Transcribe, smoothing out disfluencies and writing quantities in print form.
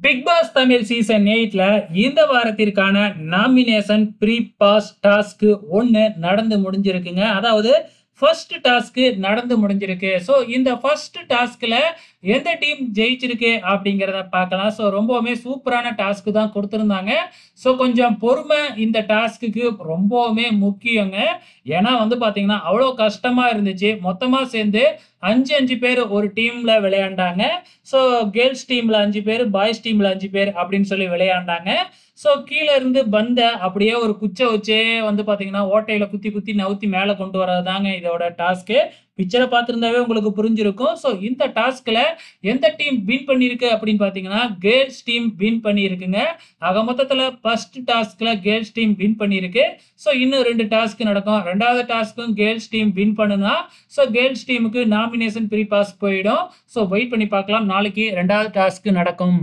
Big pass Tamil season 8ல இந்த வாரத்திற்கான nomination pre pass task 1 நடந்து முடிஞ்சிருக்குங்க. அதாவது ஃபர்ஸ்ட் டாஸ்க் நடந்து முடிஞ்சிருக்கு. ஸோ இந்த ஃபர்ஸ்ட் டாஸ்க்ல எந்த டீம் ஜெயிச்சிருக்கு அப்படிங்கிறத பார்க்கலாம். ஸோ ரொம்பவுமே சூப்பரான டாஸ்க் தான் கொடுத்துருந்தாங்க. ஸோ கொஞ்சம் பொறுமை இந்த டாஸ்க்குக்கு ரொம்பவுமே முக்கியங்க. ஏன்னா வந்து பார்த்தீங்கன்னா அவ்வளோ கஷ்டமா இருந்துச்சு. மொத்தமா சேர்ந்து 5 பேர் ஒரு டீம்ல விளையாண்டாங்க. ஸோ கேர்ள்ஸ் டீம்ல 5 பேர், பாய்ஸ் டீம்ல 5 பேர் அப்படின்னு சொல்லி விளையாண்டாங்க. ஸோ கீழ இருந்து பந்த அப்படியே ஒரு குச்ச வச்சே வந்து பார்த்தீங்கன்னா, ஓட்டையில குத்தி குத்தி நவுத்தி மேல கொண்டு வரது தாங்க இதோட டாஸ்க்கு. பிக்சர பார்த்திருந்தாவே உங்களுக்கு புரிஞ்சிருக்கும். ஸோ இந்த டாஸ்க்ல எந்த டீம் வின் பண்ணியிருக்கு அப்படின்னு பார்த்தீங்கன்னா, கேர்ள்ஸ் டீம் வின் பண்ணியிருக்குங்க. ஆக மொத்தத்துல ஃபர்ஸ்ட் டாஸ்க்ல கேர்ள்ஸ் டீம் வின் பண்ணியிருக்கு. ஸோ இன்னும் 2 டாஸ்க் நடக்கும். 2வது டாஸ்க்கும் கேர்ள்ஸ் டீம் வின் பண்ணுனா, ஸோ கேர்ள்ஸ் டீமுக்கு நாமினேஷன் ப்ரீ பாஸ் போயிடும். ஸோ வெயிட் பண்ணி பார்க்கலாம். நாளைக்கு 2வது டாஸ்க் நடக்கும்.